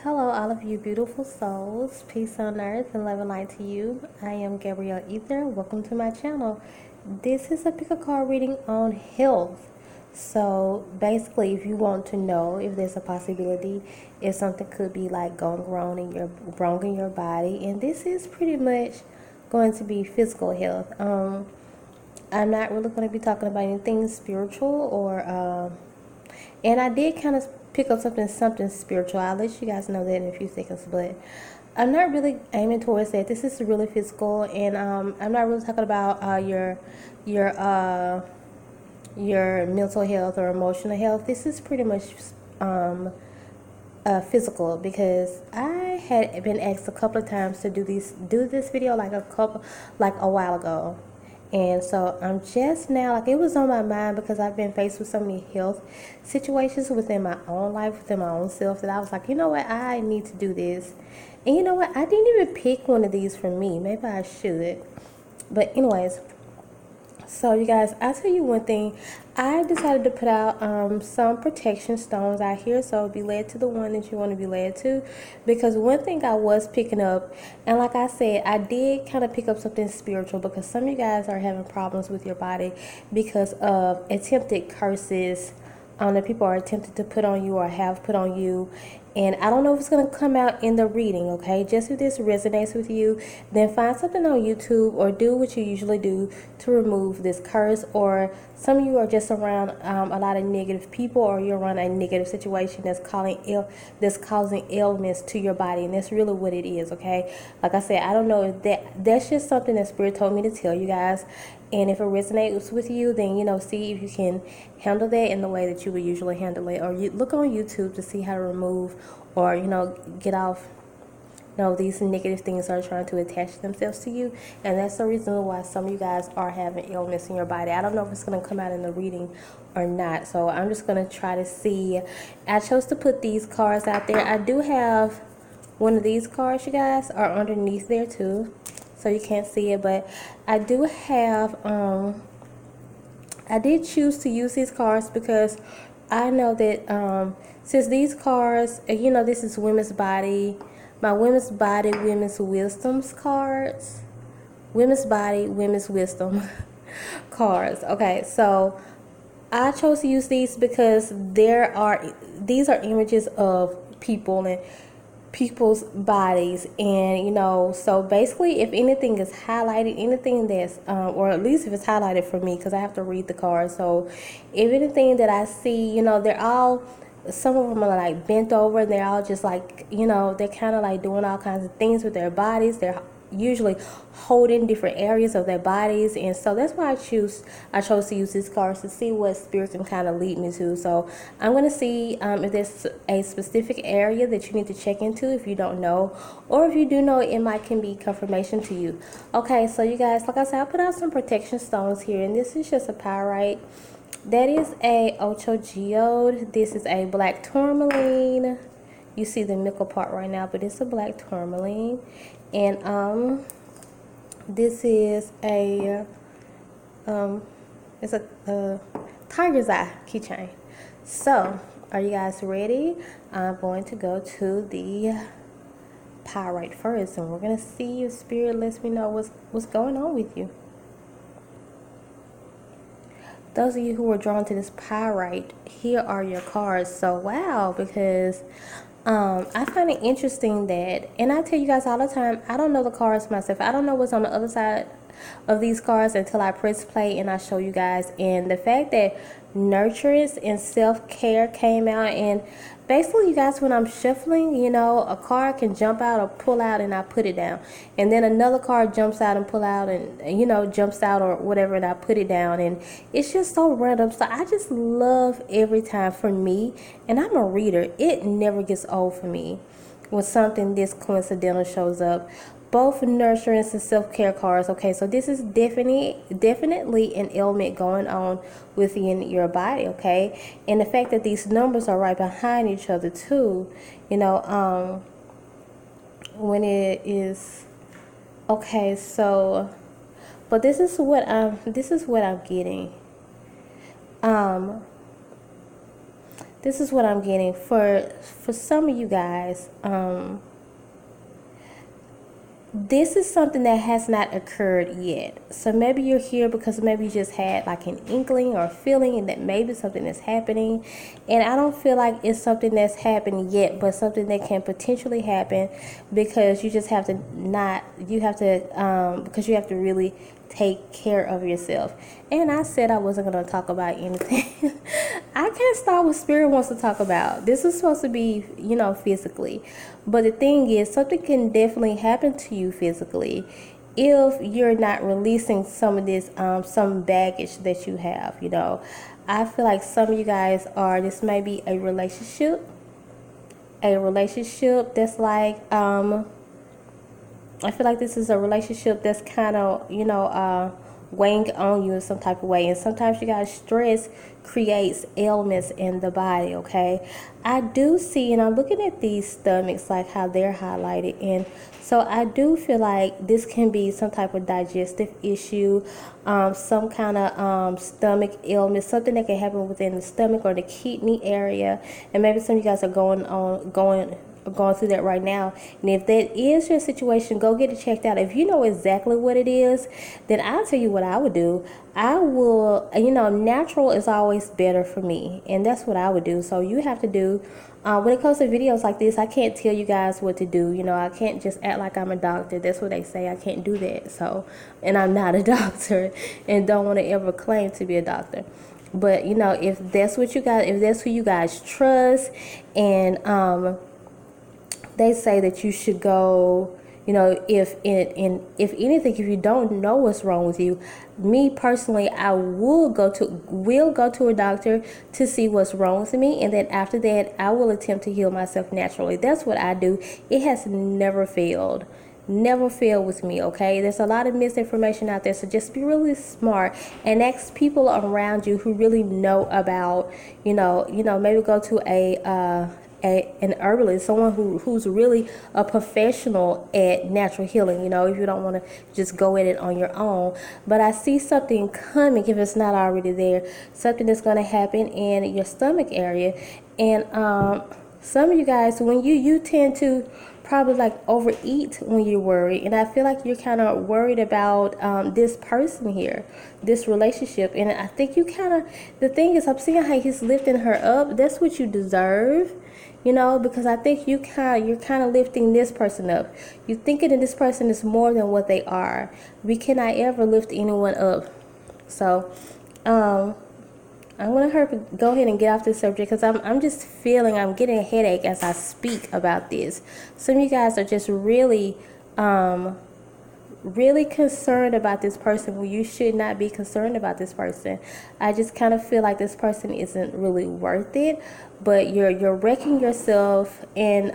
Hello, all of you beautiful souls. Peace on earth and love and light to you. I am Gabrielle.Ether. Welcome to my channel. This is a pick a card reading on health. So basically, if you want to know if there's a possibility if something could be like going wrong in your body, and this is pretty much going to be physical health. I'm not really going to be talking about anything spiritual or and I did kind of pick up something spiritual. I'll let you guys know that in a few seconds, but I'm not really aiming towards that. This is really physical, and I'm not really talking about your your mental health or emotional health. This is pretty much um, physical, because I had been asked a couple of times to do this video like a while ago. And so I'm just now, like, it was on my mind because I've been faced with so many health situations within my own life, within my own self, that I was like, you know what, I need to do this. And you know what, I didn't even pick one of these for me. Maybe I should. But anyways, so you guys, I'll tell you one thing. I decided to put out some protection stones out here, so be led to the one that you want to be led to. Because one thing I was picking up, and like I said, I did kind of pick up something spiritual, because some of you guys are having problems with your body because of attempted curses that people are attempted to put on you or have put on you. And I don't know if it's going to come out in the reading, okay? Just if this resonates with you, then find something on YouTube or do what you usually do to remove this curse. Or some of you are just around a lot of negative people, or you're around a negative situation that's causing ailments to your body, and that's really what it is, okay? Like I said, I don't know if that's just something that Spirit told me to tell you guys. And if it resonates with you, then, see if you can handle that in the way that you would usually handle it. Or you look on YouTube to see how to remove or, get off, these negative things are trying to attach themselves to you. And that's the reason why some of you guys are having illness in your body. I don't know if it's going to come out in the reading or not. So I'm just going to try to see. I chose to put these cards out there. I do have one of these cards, you guys, are underneath there too, so you can't see it, but I do have I did choose to use these cards because I know that since these cards, this is women's body, my women's body, women's wisdoms cards, women's body, women's wisdom cards. Okay, so I chose to use these because these are images of people and people's bodies, and so basically, if anything is highlighted, anything that's or at least if it's highlighted for me, because I have to read the card, so if anything that I see, they're all, some of them are like bent over, and they're all just like, they're kind of like doing all kinds of things with their bodies. They're usually holding different areas of their bodies, and so that's why I chose to use these cards to see what spirits can kind of lead me to. So I'm going to see if there's a specific area that you need to check into if you don't know, or if you do know, it might can be confirmation to you. Okay, so you guys, like I said, I put out some protection stones here, and this is just a pyrite. That is a Ocho Geode. This is a black tourmaline. You see the nickel part right now, but it's a black tourmaline. And this is a it's a tiger's eye keychain. So are you guys ready? I'm going to go to the pyrite first, and we're gonna see if Spirit lets me know what's going on with you. Those of you who were drawn to this pyrite, here are your cards. So wow, because I find it interesting that, and I tell you guys all the time, I don't know the cards myself. I don't know what's on the other side of these cards until I press play and I show you guys. And the fact that nurturance and self-care came out, and basically, you guys, when I'm shuffling, a card can jump out or pull out, and I put it down, and then another card jumps out and pull out, and jumps out or whatever, and I put it down, and it's just so random. So I just love every time, for me, and I'm a reader, it never gets old for me when something this coincidental shows up. Both nurturance and self-care cards. Okay, so this is definitely an ailment going on within your body. Okay, and the fact that these numbers are right behind each other too, when it is okay. So, but this is what I'm getting. this is what I'm getting for some of you guys. This is something that has not occurred yet. So maybe you're here because maybe you just had like an inkling or feeling that maybe something is happening. And I don't feel like it's something that's happened yet, but something that can potentially happen, because you just have to because you have to really take care of yourself. And I said I wasn't going to talk about anything. I can't stop what Spirit wants to talk about. This is supposed to be, physically. But the thing is, something can definitely happen to you physically if you're not releasing some of this, some baggage that you have, I feel like some of you guys this may be a relationship that's like, I feel like this is a relationship that's kind of, weighing on you in some type of way. And sometimes you guys, stress creates ailments in the body, okay? I do see, and I'm looking at these stomachs, like how they're highlighted. And so I do feel like this can be some type of digestive issue, some kind of stomach ailment, something that can happen within the stomach or the kidney area. And maybe some of you guys are going through that right now. And if that is your situation, go get it checked out. If you know exactly what it is, then I'll tell you what I would do. I will, natural is always better for me, and that's what I would do. So you have to do, when it comes to videos like this, I can't tell you guys what to do. I can't just act like I'm a doctor. That's what they say. I can't do that. So, and I'm not a doctor and don't want to ever claim to be a doctor. But if that's what you guys, if that's who you guys trust, and they say that you should go, if anything, if you don't know what's wrong with you, me personally, I will go to a doctor to see what's wrong with me, and then after that, I will attempt to heal myself naturally. That's what I do. It has never failed with me, okay? There's a lot of misinformation out there, so just be really smart and ask people around you who really know about, maybe go to an herbalist, someone who's really a professional at natural healing, if you don't want to just go at it on your own. But I see something coming, if it's not already there, something that's going to happen in your stomach area. And some of you guys, when you tend to probably like overeat when you're worried, and I feel like you're kind of worried about this person here, this relationship. And I think the thing is, I'm seeing how he's lifting her up. That's what you deserve, because I think you're kind of lifting this person up. You're thinking that this person is more than what they are. We cannot ever lift anyone up. So I'm going to go ahead and get off this subject, because I'm just feeling I'm getting a headache as I speak about this. Some of you guys are just really concerned about this person when you should not be concerned about this person. I just kind of feel like this person isn't really worth it, but you're wrecking yourself. And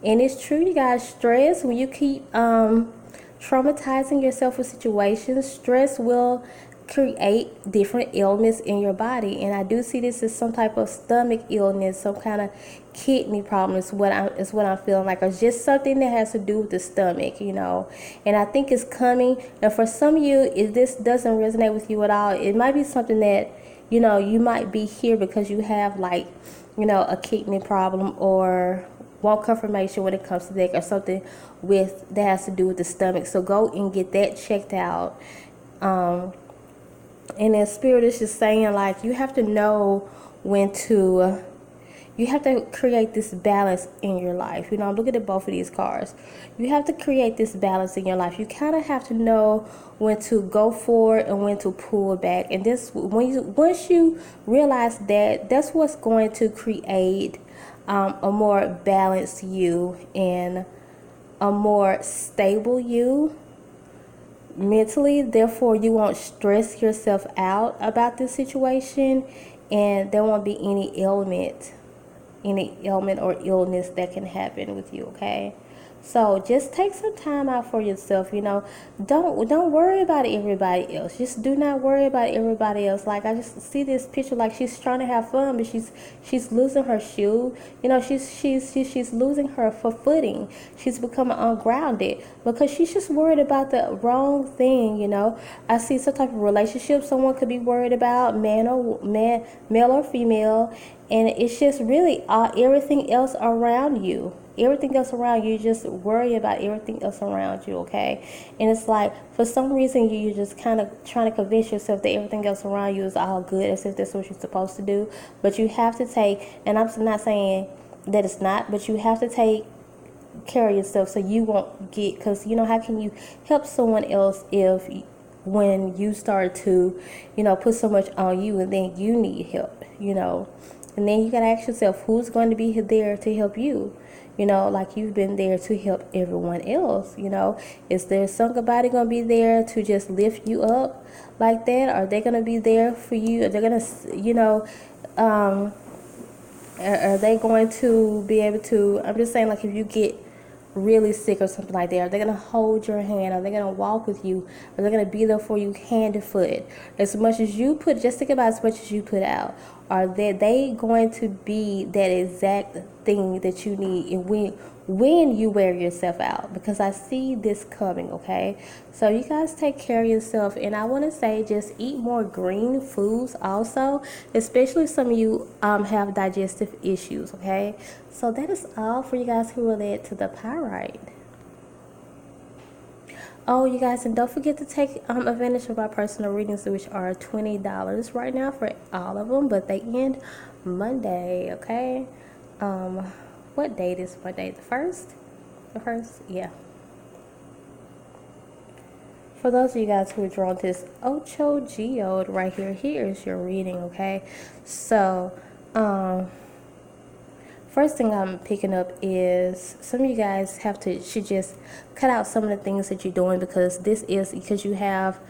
it's true, you guys, stress, when you keep traumatizing yourself with situations, stress will create different ailments in your body. And I do see this as some type of stomach illness, some kind of kidney problem is what I'm feeling like, or just something that has to do with the stomach, and I think it's coming. And for some of you, if this doesn't resonate with you at all, it might be something that you might be here because you have like a kidney problem, or want confirmation when it comes to that, or something that has to do with the stomach. So go and get that checked out. And then Spirit is just saying, like, you have to know when to, you have to create this balance in your life. I'm looking at both of these cards. You have to create this balance in your life. You kind of have to know when to go forward and when to pull back. And this, once you realize that, that's what's going to create a more balanced you and a more stable you mentally. Therefore, you won't stress yourself out about this situation, and there won't be any ailment or illness that can happen with you, okay? So just take some time out for yourself, you know. Don't worry about everybody else. Just do not worry about everybody else. Like, I just see this picture, like she's trying to have fun, but she's losing her shoe. You know, she's losing her footing. She's becoming ungrounded because she's just worried about the wrong thing, you know. I see some type of relationship someone could be worried about, male or female, and it's just really everything else around you. Everything else around you, just worry about everything else around you, okay? And it's like, for some reason, you're just kind of trying to convince yourself that everything else around you is all good, as if that's what you're supposed to do. But you have to take, and I'm not saying that it's not, but you have to take care of yourself so you won't get, because, you know, how can you help someone else if when you start to, you know, put so much on you and then you need help, you know? And then you got to ask yourself, who's going to be there to help you? You know, like you've been there to help everyone else, you know. Is there somebody going to be there to just lift you up like that? Are they going to be there for you? Are they going to, you know, are they going to be able to, I'm just saying, like, if you get really sick or something like that, are they going to hold your hand? Are they going to walk with you? Are they going to be there for you hand to foot? As much as you put, just think about as much as you put out. Are they going to be that exact thing that you need and when you wear yourself out? Because I see this coming, okay? So you guys take care of yourself, and I want to say just eat more green foods also, especially some of you have digestive issues, okay? So that is all for you guys who relate to the pyrite. Oh, you guys, and don't forget to take advantage of our personal readings, which are $20 right now for all of them, but they end Monday, okay? What date is Monday? The 1st? The 1st? Yeah. For those of you guys who are drawn to this Ocho Geode right here, here is your reading, okay? So, first thing I'm picking up is some of you guys should just cut out some of the things that you're doing, because you have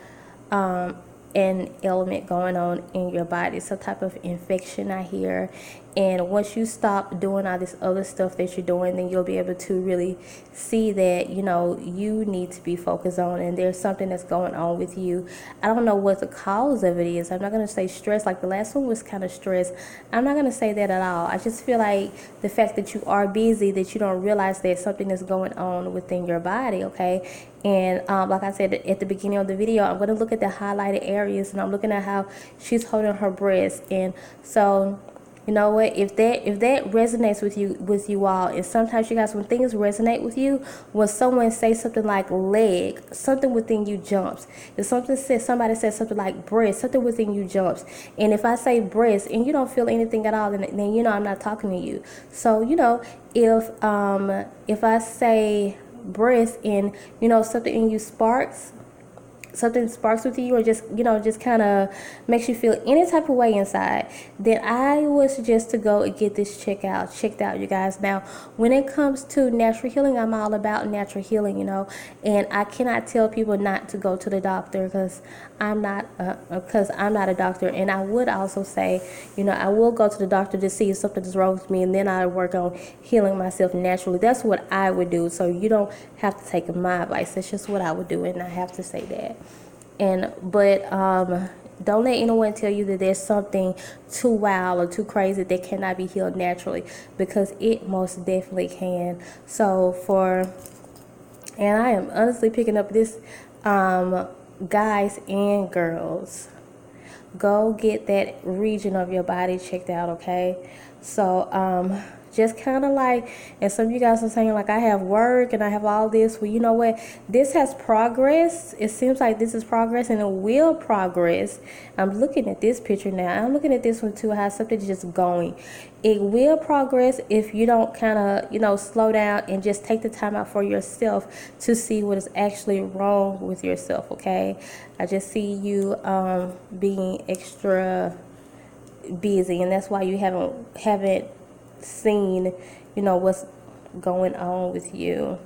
an element going on in your body, some type of infection I hear. And once you stop doing all this other stuff that you're doing, then you'll be able to really see that, you know, you need to be focused on, and there's something that's going on with you. I don't know what the cause of it is. I'm not going to say stress, like the last one was kind of stress. I'm not going to say that at all. I just feel like the fact that you are busy, that you don't realize that something is going on within your body, okay? And like I said at the beginning of the video, I'm going to look at the highlighted areas, and I'm looking at how she's holding her breast. And so, you know what, if that resonates with you all, and sometimes you guys, when things resonate with you, when someone says something like leg, something within you jumps. If somebody says something like breast, something within you jumps. And if I say breast and you don't feel anything at all, then you know I'm not talking to you. So, you know, if I say breast and, you know, something in you something sparks with you, or just, you know, just kind of makes you feel any type of way inside, then I would suggest to go and get this checked out, you guys. Now, when it comes to natural healing, I'm all about natural healing, you know, and I cannot tell people not to go to the doctor, because I'm not a doctor. And I would also say, you know, I will go to the doctor to see if something is wrong with me, and then I work on healing myself naturally. That's what I would do. So you don't have to take my advice. That's just what I would do, and I have to say that. But don't let anyone tell you that there's something too wild or too crazy that cannot be healed naturally, because it most definitely can. And I am honestly picking up this, guys and girls, go get that region of your body checked out, okay? So just kind of like, and some of you guys are saying, like, I have work and I have all this. Well, you know what, this has progress. It seems like this is progress, and it will progress. I'm looking at this picture now. I'm looking at this one too, how something's just going. It will progress if you don't kind of, you know, slow down and just take the time out for yourself to see what is actually wrong with yourself, okay? I just see you being extra busy, and that's why you haven't seen, you know, what's going on with you.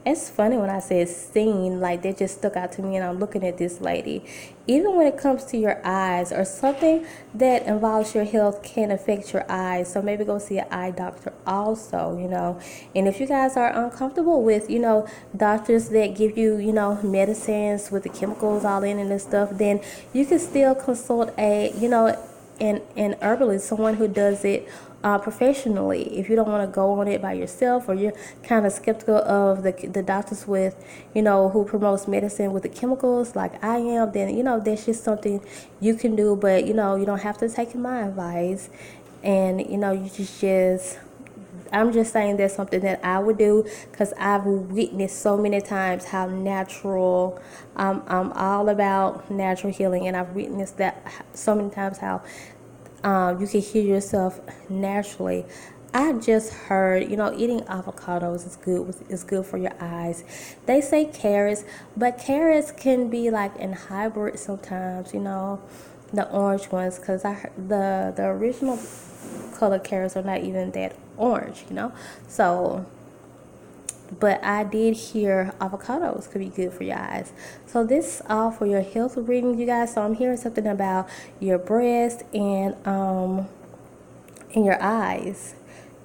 It's funny when I said seen, like that just stuck out to me, and I'm looking at this lady. Even when it comes to your eyes or something that involves your health can affect your eyes, so maybe go see an eye doctor also, and if you guys are uncomfortable with, doctors that give you, medicines with the chemicals all in and stuff, then you can still consult an herbalist, someone who does it professionally. If you don't want to go on it by yourself, or you're kind of skeptical of the doctors with, who promotes medicine with the chemicals like I am, then, that's just something you can do. But, you don't have to take my advice. And, you just I'm just saying that's something that I would do, because I've witnessed so many times how natural, I'm all about natural healing, and I've witnessed that so many times how you can heal yourself naturally. I just heard, eating avocados is good for your eyes. They say carrots, but carrots can be like in hybrid sometimes, the orange ones, because I heard the original color carrots are not even that orange, So, but I did hear avocados could be good for your eyes. So this is all for your health reading, you guys. So I'm hearing something about your breast and your eyes.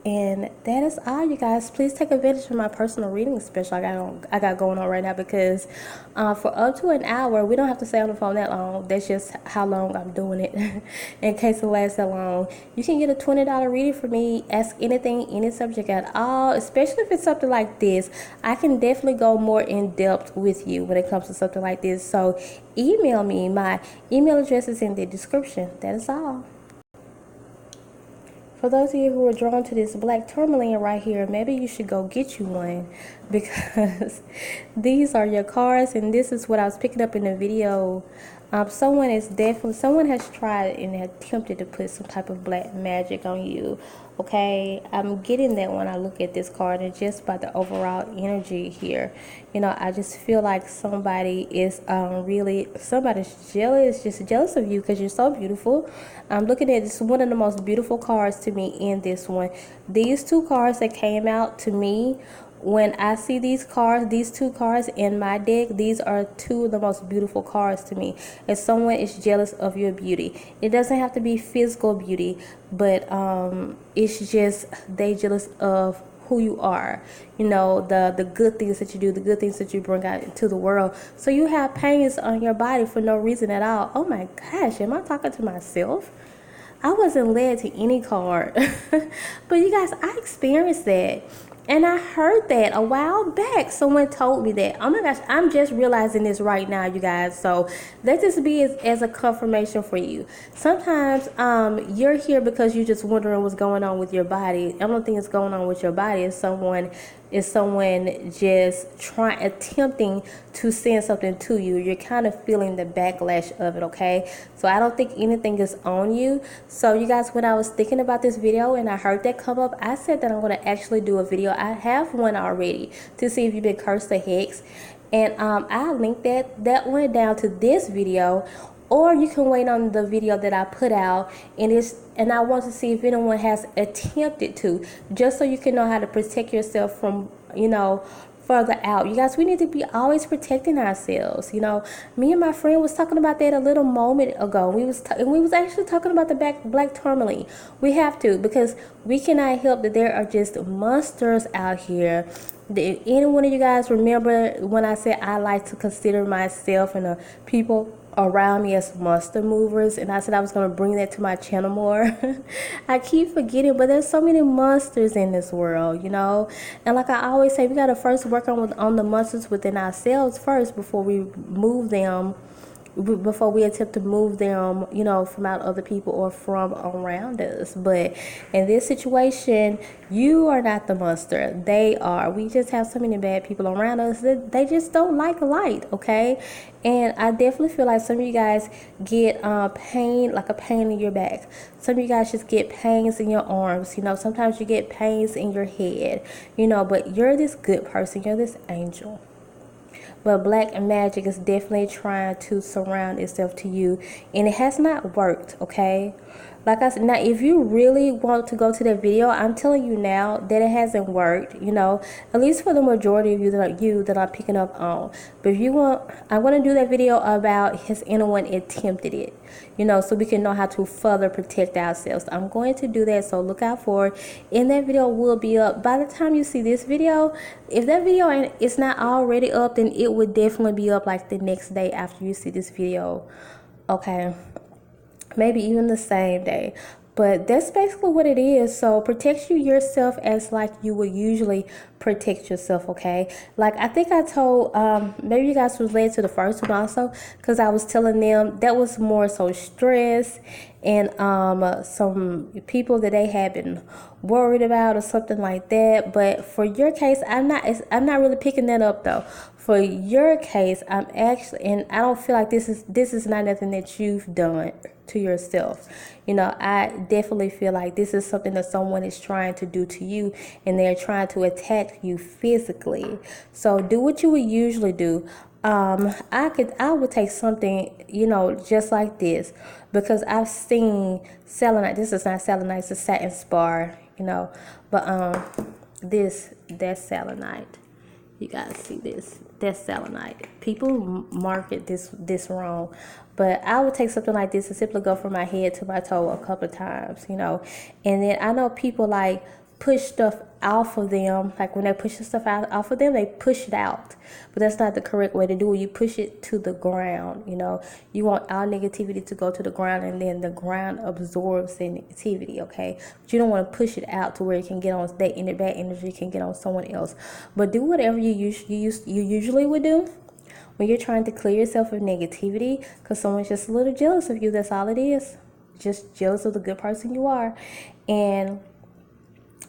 And that is all, you guys. Please take advantage of my personal reading special I got going on right now, because for up to an hour, we don't have to stay on the phone that long. That's just how long I'm doing it. In case it lasts that long, you can get a $20 reading for me. Ask anything, any subject at all, especially if it's something like this. I can definitely go more in depth with you when it comes to something like this. So email me. My email address is in the description. That is all. For those of you who are drawn to this black tourmaline right here, maybe you should go get you one, because these are your cards, and this is what I was picking up in the video. Someone has tried and attempted to put some type of black magic on you. Okay, I'm getting that when I look at this card, and just by the overall energy here, I just feel like somebody is somebody's jealous, just jealous of you because you're so beautiful. I'm looking at this, one of the most beautiful cards to me in this one. These two cards that came out to me, when I see these two cards in my deck, these are two of the most beautiful cards to me. If someone is jealous of your beauty, it doesn't have to be physical beauty, but it's just they jealous of who you are, the good things that you do, the good things that you bring out into the world. So you have pains on your body for no reason at all. Oh my gosh, am I talking to myself? I wasn't led to any card. But you guys, I experienced that. And I heard that a while back. Someone told me that. Oh my gosh, I'm just realizing this right now, you guys. So let this be as a confirmation for you. Sometimes you're here because you're just wondering what's going on with your body. I don't think it's going on with your body. It's someone just attempting to send something to you. You're kind of feeling the backlash of it, okay? So I don't think anything is on you. So you guys, when I was thinking about this video and I heard that come up, I said that I'm going to actually do a video. I have one already to see if you've been cursed or hexed. And I'll link that one down to this video. Or you can wait on the video that I put out, and I want to see if anyone has attempted to, just so you can know how to protect yourself from, further out. You guys, we need to be always protecting ourselves. Me and my friend was talking about that a little moment ago. We was actually talking about the black tourmaline. We have to, because we cannot help that there are just monsters out here. Did any one of you guys remember when I said I like to consider myself and the people around me as monster movers, and I said I was going to bring that to my channel more? I keep forgetting, but there's so many monsters in this world, and like I always say, we got to first work on the monsters within ourselves first before we attempt to move them, from out other people or from around us. But in this situation, you are not the monster. They are. We just have so many bad people around us that they just don't like light, okay? And I definitely feel like some of you guys get pain, like a pain in your back. Some of you guys just get pains in your arms. Sometimes you get pains in your head, but you're this good person. You're this angel. But black magic is definitely trying to surround itself to you, and it has not worked, okay? Like I said, now if you really want to go to that video, I'm telling you now that it hasn't worked, at least for the majority of you that I'm picking up on. But if you want, I'm going to do that video about his inner one attempted it, so we can know how to further protect ourselves. I'm going to do that, so look out for it. And that video will be up by the time you see this video. If that video it's not already up, then it would definitely be up like the next day after you see this video. Okay, maybe even the same day. But that's basically what it is. So protect yourself as like you would usually protect yourself, okay? Like I think I told, maybe you guys was led to the first one also, because I was telling them that was more so stress and some people that they had been worried about or something like that. But for your case, I'm not really picking that up though. For your case, I'm actually, and I don't feel like this is not nothing that you've done to yourself. I definitely feel like this is something that someone is trying to do to you, and they're trying to attack you physically. So do what you would usually do. I would take something, just like this, because I've seen selenite. This is not selenite, it's a satin spar, but that's selenite. You guys see this? That's selenite. People market this wrong, but I would take something like this and simply go from my head to my toe a couple of times, and then I know people like push stuff off of them. Like when they push the stuff off of them, they push it out, but that's not the correct way to do it. You push it to the ground. You want all negativity to go to the ground, and then the ground absorbs the negativity, okay? But you don't want to push it out to where it can get on that bad energy can get on someone else. But do whatever you usually would do when you're trying to clear yourself of negativity, because someone's just a little jealous of you. That's all it is. Just jealous of the good person you are. And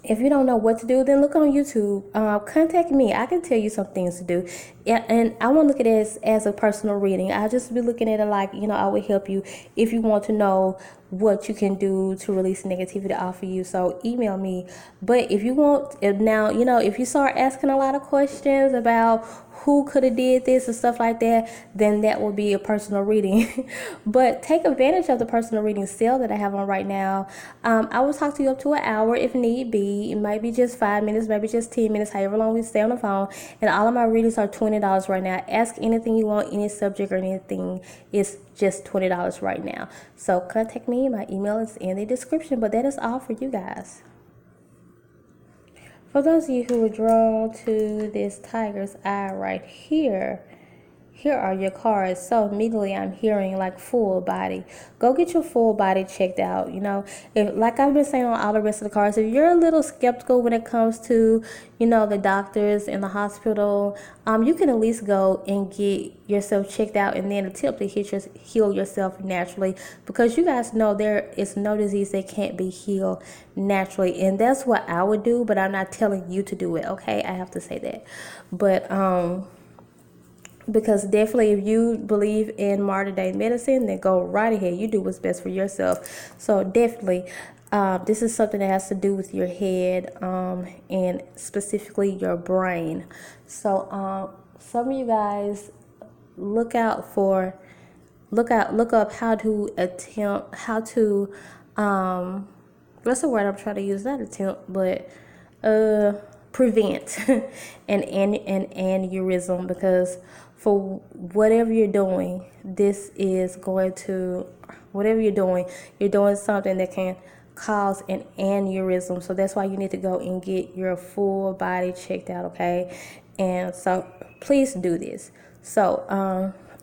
if you don't know what to do, then look on YouTube. Contact me. I can tell you some things to do. And I won't look at it as a personal reading. I'll just be looking at it like, I will help you if you want to know what you can do to release negativity off of you. So email me. But if you want, if you start asking a lot of questions about who could have did this and stuff like that, then that will be a personal reading. But take advantage of the personal reading sale that I have on right now. I will talk to you up to an hour if need be. It might be just 5 minutes, maybe just 10 minutes, however long we stay on the phone. And all of my readings are $20 right now. Ask anything you want, any subject or anything. It's just $20 right now. So contact me. My email is in the description. But that is all for you guys. For those of you who were drawn to this tiger's eye right here, here are your cards. So immediately I'm hearing like full body. Go get your full body checked out. If, like I've been saying on all the rest of the cards, if you're a little skeptical when it comes to, the doctors in the hospital, you can at least go and get yourself checked out and then attempt to heal yourself naturally, because you guys know there is no disease that can't be healed naturally. And that's what I would do, but I'm not telling you to do it. Okay, I have to say that. But because definitely if you believe in modern day medicine, then go right ahead. You do what's best for yourself. So definitely this is something that has to do with your head, and specifically your brain. So some of you guys look up how to what's the word I'm trying to use? Not attempt, but prevent an aneurysm, because for whatever you're doing, you're doing something that can cause an aneurysm. So that's why you need to go and get your full body checked out, okay? And so please do this. So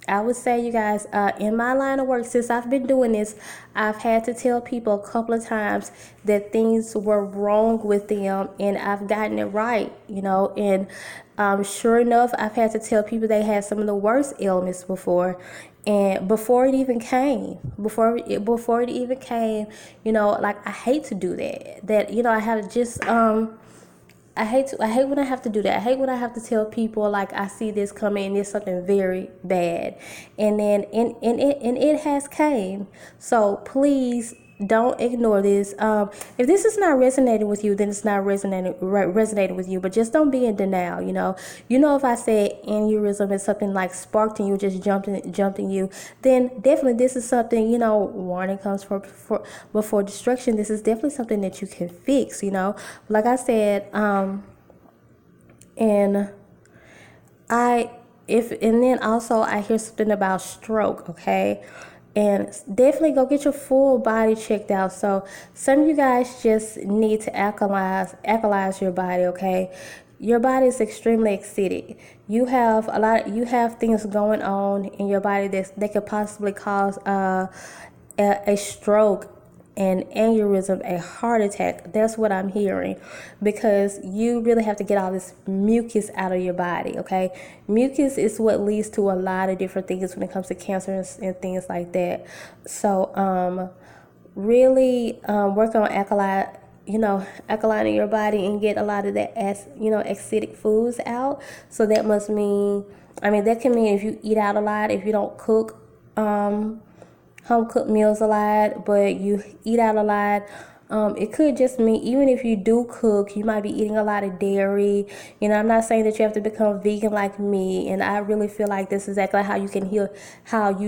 I would say, you guys, in my line of work, since I've been doing this, I've had to tell people a couple of times that things were wrong with them, and I've gotten it right, and sure enough, I've had to tell people they had some of the worst ailments before. And before it even came, like I hate to do that, I have to just, I hate when I have to do that. I hate when I have to tell people like I see this coming and it's something very bad, and then and it has came. So please don't ignore this. If this is not resonating with you, then it's not resonating with you. But just don't be in denial. If I said aneurysm is something like sparked in you, just jumped in you, then definitely this is something. Warning comes before destruction. This is definitely something that you can fix. Like I said, and I if and then also I hear something about stroke, okay? And definitely go get your full body checked out. So some of you guys just need to alkalize your body, okay? Your body is extremely acidic. You have things going on in your body that could possibly cause a stroke, an aneurysm, a heart attack. That's what I'm hearing, because you really have to get all this mucus out of your body, okay? Mucus is what leads to a lot of different things when it comes to cancer and things like that. So really work on alkalining your body and get a lot of that acidic foods out. So that must mean, that can mean if you eat out a lot, if you don't cook home cooked meals a lot, but you eat out a lot. It could just mean, even if you do cook, you might be eating a lot of dairy. I'm not saying that you have to become vegan like me, and I really feel like this is exactly how you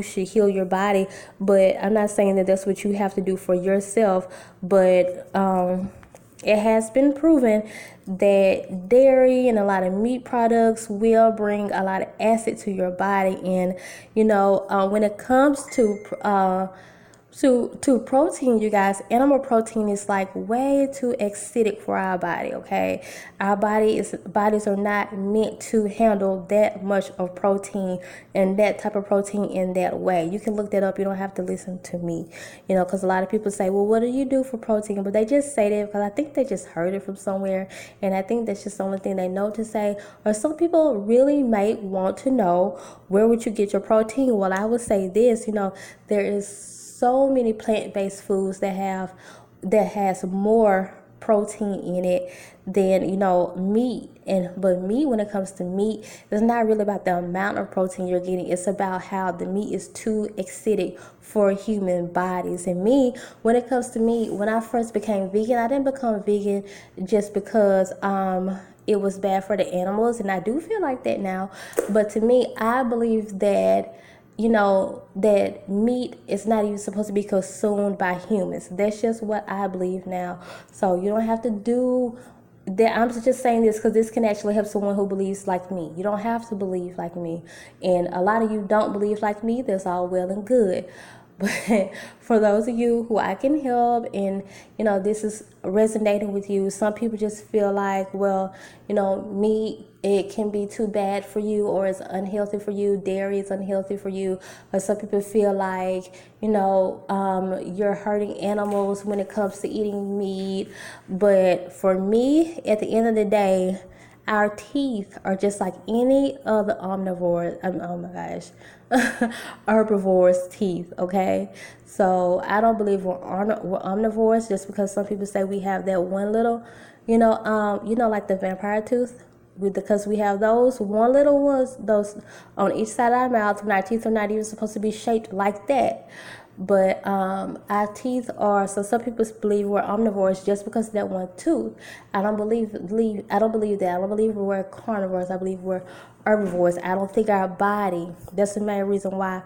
should heal your body. But I'm not saying that that's what you have to do for yourself. But it has been proven that dairy and a lot of meat products will bring a lot of acid to your body. And when it comes to protein, you guys, animal protein is like way too acidic for our body, okay? Our bodies are not meant to handle that much of protein and that type of protein in that way. You can look that up. You don't have to listen to me, because a lot of people say, well, what do you do for protein? But they just say that because I think they just heard it from somewhere, and I think that's just the only thing they know to say. Or some people really might want to know, where would you get your protein? Well, I would say this, there is so many plant-based foods that has more protein in it than meat. But meat, when it comes to meat, it's not really about the amount of protein you're getting. It's about how the meat is too acidic for human bodies. And me, when it comes to meat, when I first became vegan, I didn't become vegan just because it was bad for the animals, and I do feel like that now. But to me, I believe that that meat is not even supposed to be consumed by humans. That's just what I believe now. So you don't have to do that. I'm just saying this because this can actually help someone who believes like me. You don't have to believe like me. And a lot of you don't believe like me. That's all well and good. But for those of you who I can help, and this is resonating with you, some people just feel like, well, meat, it can be too bad for you, or it's unhealthy for you. Dairy is unhealthy for you. Or some people feel like, you're hurting animals when it comes to eating meat. But for me, at the end of the day, our teeth are just like any other omnivore. Oh my gosh, herbivores' teeth. Okay, so I don't believe we're omnivores just because some people say we have that one little, like the vampire tooth. Because we have those one little ones, those on each side of our mouth, when our teeth are not even supposed to be shaped like that. But our teeth are, so some people believe we're omnivores just because of that one tooth. I don't believe that. I don't believe we're carnivores. I believe we're herbivores. I don't think our body, that's the main reason why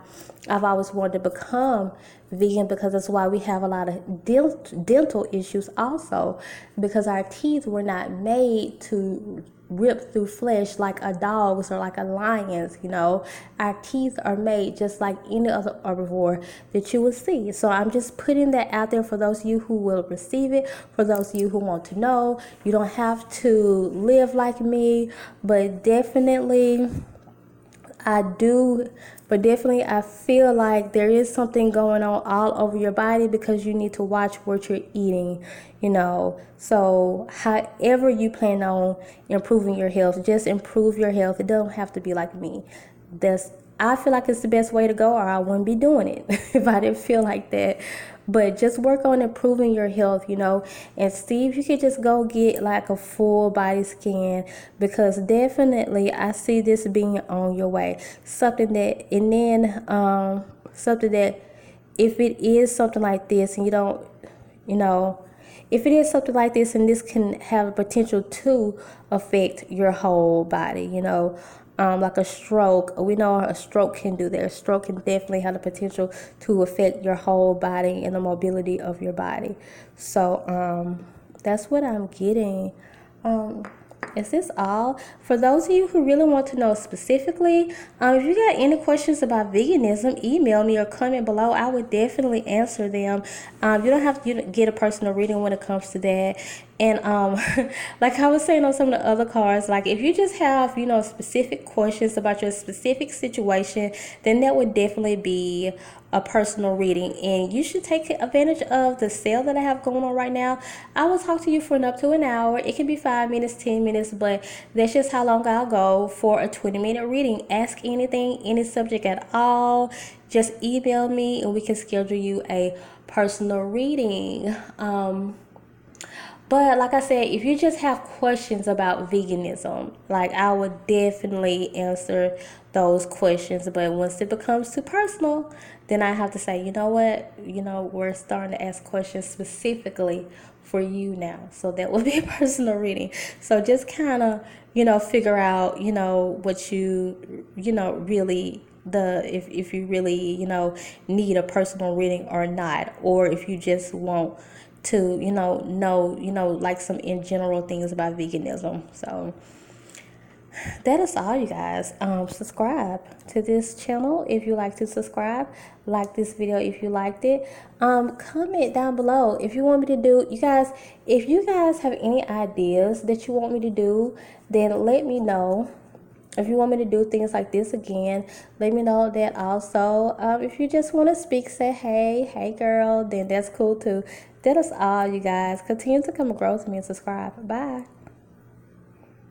I've always wanted to become vegan, because that's why we have a lot of dental issues also, because our teeth were not made to rip through flesh like a dog's or like a lion's. Our teeth are made just like any other herbivore that you would see. So I'm just putting that out there for those of you who will receive it, for those of you who want to know. You don't have to live like me, but definitely I feel like there is something going on all over your body, because you need to watch what you're eating, So however you plan on improving your health, just improve your health. It doesn't have to be like me. I feel like it's the best way to go, or I wouldn't be doing it if I didn't feel like that. But just work on improving your health, and see if you could just go get like a full body scan, because definitely I see this being on your way. Something that if it is something like this and you don't, you know, if it is something like this and this can have a potential to affect your whole body, like a stroke. We know a stroke can do that. A stroke can definitely have the potential to affect your whole body and the mobility of your body. So that's what I'm getting. Is this all? For those of you who really want to know specifically, if you got any questions about veganism, email me or comment below. I would definitely answer them. You don't have to get a personal reading when it comes to that. And like I was saying on some of the other cards, like if you just have, specific questions about your specific situation, then that would definitely be a personal reading, and you should take advantage of the sale that I have going on right now. I will talk to you for up to an hour. It can be 5 minutes, 10 minutes, but that's just how long I'll go for a 20-minute reading. Ask anything, any subject at all. Just email me and we can schedule you a personal reading. But like I said, if you just have questions about veganism, like I would definitely answer those questions. But once it becomes too personal, then I have to say, you know what, we're starting to ask questions specifically for you now. So that will be a personal reading. So just kind of, figure out, what really if you really, need a personal reading or not, or if you just want to know like some in general things about veganism. So that is all, you guys. Subscribe to this channel if you like to subscribe. Like this video if you liked it. Comment down below if you want me to do, you guys, if you guys have any ideas that you want me to do, then let me know. If you want me to do things like this again, let me know that also. If you just want to speak, say hey girl, then that's cool too. That is all, you guys. Continue to come and grow with me and subscribe. Bye.